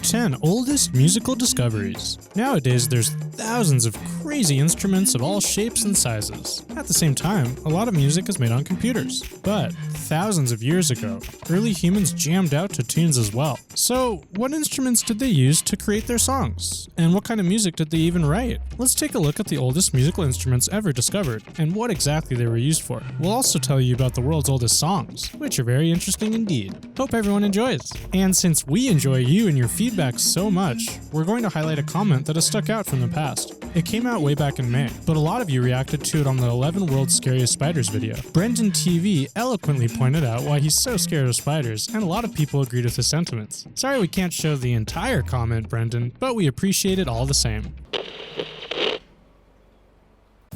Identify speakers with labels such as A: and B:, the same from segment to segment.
A: 10 Oldest Musical Discoveries. Nowadays, there's thousands of crazy instruments of all shapes and sizes. At the same time, a lot of music is made on computers. But thousands of years ago, early humans jammed out to tunes as well. So, what instruments did they use to create their songs? And what kind of music did they even write? Let's take a look at the oldest musical instruments ever discovered, and what exactly they were used for. We'll also tell you about the world's oldest songs, which are very interesting indeed. Hope everyone enjoys. And since we enjoy you and your feedback so much, we're going to highlight a comment that has stuck out from the past. It came out way back in May, but a lot of you reacted to it on the 11 World's Scariest Spiders video. Brendan TV eloquently pointed out why he's so scared of spiders, and a lot of people agreed with his sentiments. Sorry we can't show the entire comment, Brendan, but we appreciate it all the same.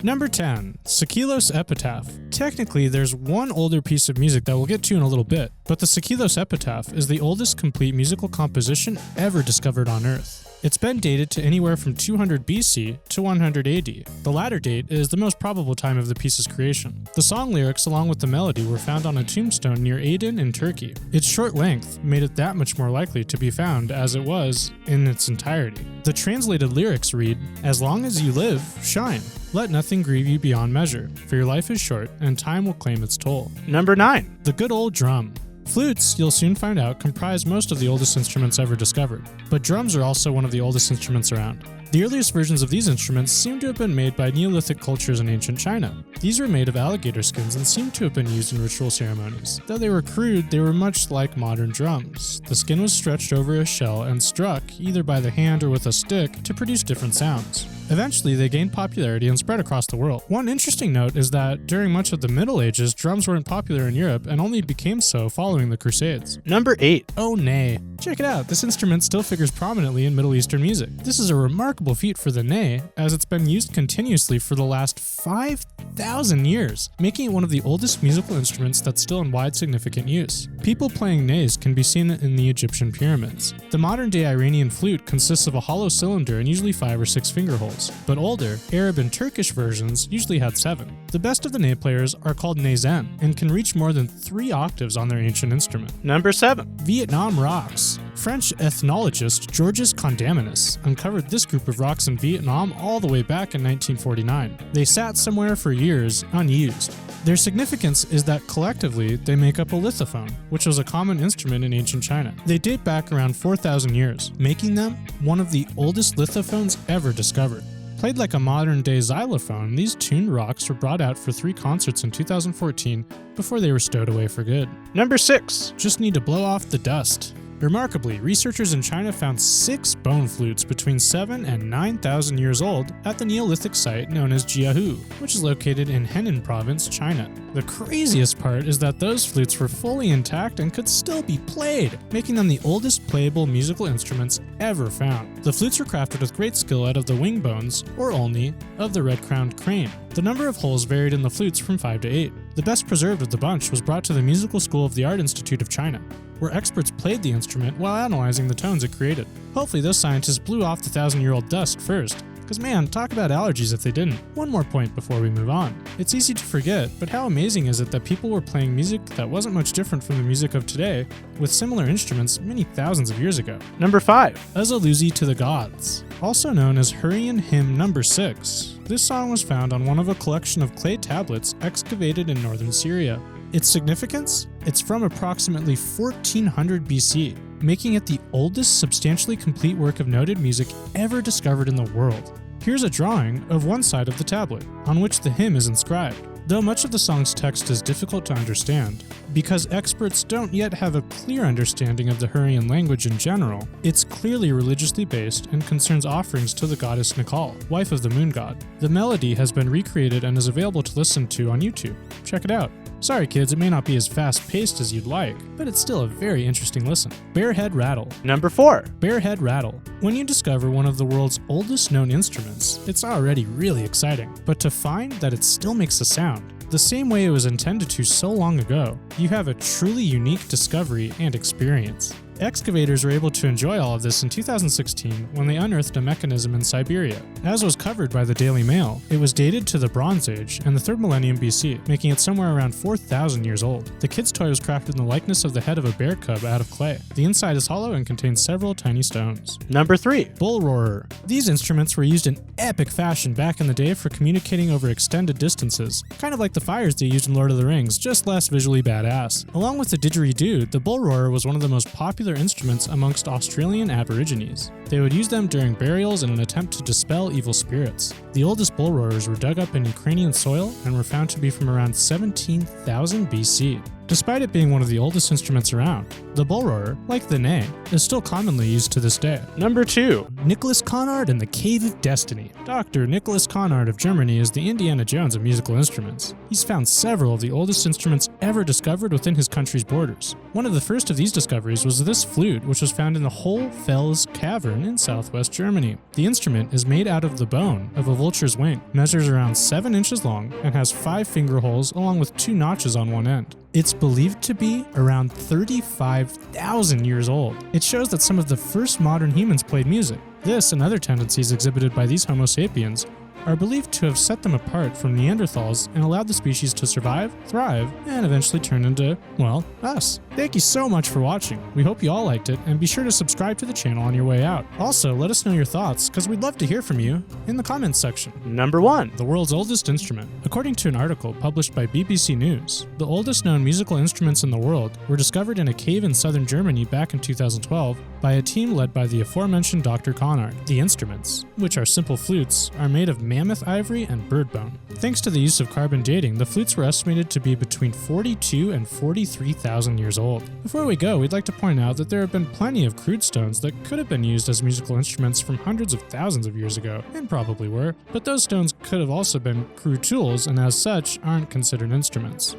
A: Number 10. Sakillos Epitaph. Technically, there's one older piece of music that we'll get to in a little bit, but the Sakillos Epitaph is the oldest complete musical composition ever discovered on Earth. It's been dated to anywhere from 200 BC to 100 AD. The latter date is the most probable time of the piece's creation. The song lyrics along with the melody were found on a tombstone near Aydin in Turkey. Its short length made it that much more likely to be found as it was in its entirety. The translated lyrics read, "As long as you live, shine. Let nothing grieve you beyond measure, for your life is short and time will claim its toll." Number 9. The good old drum. Flutes, you'll soon find out, comprise most of the oldest instruments ever discovered, but drums are also one of the oldest instruments around. The earliest versions of these instruments seem to have been made by Neolithic cultures in ancient China. These were made of alligator skins and seem to have been used in ritual ceremonies. Though they were crude, they were much like modern drums. The skin was stretched over a shell and struck, either by the hand or with a stick, to produce different sounds. Eventually, they gained popularity and spread across the world. One interesting note is that during much of the Middle Ages, drums weren't popular in Europe and only became so following the Crusades. Number 8. Oh nay. Check it out, this instrument still figures prominently in Middle Eastern music. This is a remarkable feat for the ney, as it's been used continuously for the last 5,000 years, making it one of the oldest musical instruments that's still in wide significant use. People playing neys can be seen in the Egyptian pyramids. The modern-day Iranian flute consists of a hollow cylinder and usually 5 or 6 finger holes, but older, Arab and Turkish versions usually had 7. The best of the ney players are called neyzen and can reach more than 3 octaves on their ancient instrument. Number 7. Vietnam rocks. French ethnologist Georges Condamines uncovered this group of rocks in Vietnam all the way back in 1949. They sat somewhere for years, unused. Their significance is that collectively they make up a lithophone, which was a common instrument in ancient China. They date back around 4,000 years, making them one of the oldest lithophones ever discovered. Played like a modern-day xylophone, these tuned rocks were brought out for 3 concerts in 2014 before they were stowed away for good. Number 6. Just need to blow off the dust. Remarkably, researchers in China found 6 bone flutes between 7 and 9,000 years old at the Neolithic site known as Jiahu, which is located in Henan Province, China. The craziest part is that those flutes were fully intact and could still be played, making them the oldest playable musical instruments ever found. The flutes were crafted with great skill out of the wing bones, or olney, of the red-crowned crane. The number of holes varied in the flutes from 5 to 8. The best preserved of the bunch was brought to the Musical School of the Art Institute of China, where experts played the instrument while analyzing the tones it created. Hopefully those scientists blew off the 1,000-year-old dust first, because man, talk about allergies if they didn't. One more point before we move on. It's easy to forget, but how amazing is it that people were playing music that wasn't much different from the music of today, with similar instruments many thousands of years ago. Number 5. A Zaluzi to the Gods. Also known as Hurrian Hymn Number 6. This song was found on one of a collection of clay tablets excavated in northern Syria. Its significance? It's from approximately 1400 BC, making it the oldest substantially complete work of noted music ever discovered in the world. Here's a drawing of one side of the tablet, on which the hymn is inscribed. Though much of the song's text is difficult to understand, because experts don't yet have a clear understanding of the Hurrian language in general, it's clearly religiously based and concerns offerings to the goddess Nikkal, wife of the moon god. The melody has been recreated and is available to listen to on YouTube. Check it out. Sorry kids, it may not be as fast-paced as you'd like, but it's still a very interesting listen. Barehead rattle. Number 4. Barehead rattle. When you discover one of the world's oldest known instruments, it's already really exciting. But to find that it still makes a sound, the same way it was intended to so long ago, you have a truly unique discovery and experience. Excavators were able to enjoy all of this in 2016 when they unearthed a mechanism in Siberia. As was covered by the Daily Mail, it was dated to the Bronze Age and the 3rd millennium BC, making it somewhere around 4,000 years old. The kid's toy was crafted in the likeness of the head of a bear cub out of clay. The inside is hollow and contains several tiny stones.
B: Number 3.
A: Bull roarer. These instruments were used in epic fashion back in the day for communicating over extended distances, kind of like the fires they used in Lord of the Rings, just less visually badass. Along with the didgeridoo, the bull roarer was one of the most popular instruments amongst Australian Aborigines. They would use them during burials in an attempt to dispel evil spirits. The oldest bull roarers were dug up in Ukrainian soil and were found to be from around 17,000 BC. Despite it being one of the oldest instruments around, the bull roarer, like the ney, is still commonly used to this day.
B: Number 2.
A: Nicholas Conrad and the Cave of Destiny. Dr. Nicholas Conrad of Germany is the Indiana Jones of musical instruments. He's found several of the oldest instruments ever discovered within his country's borders. One of the first of these discoveries was this flute, which was found in the Hohlfels cavern in southwest Germany. The instrument is made out of the bone of a vulture's wing, measures around 7 inches long, and has 5 finger holes along with 2 notches on one end. It's believed to be around 35,000 years old. It shows that some of the first modern humans played music. This and other tendencies exhibited by these Homo sapiens are believed to have set them apart from Neanderthals and allowed the species to survive, thrive, and eventually turn into, well, us. Thank you so much for watching. We hope you all liked it, and be sure to subscribe to the channel on your way out. Also, let us know your thoughts, because we'd love to hear from you in the comments section.
B: Number 1.
A: The world's oldest instrument. According to an article published by BBC News, the oldest known musical instruments in the world were discovered in a cave in southern Germany back in 2012 by a team led by the aforementioned Dr. Conrad. The instruments, which are simple flutes, are made of mammoth ivory and bird bone. Thanks to the use of carbon dating, the flutes were estimated to be between 42 and 43,000 years old. Before we go, we'd like to point out that there have been plenty of crude stones that could have been used as musical instruments from hundreds of thousands of years ago, and probably were, but those stones could have also been crude tools and as such aren't considered instruments.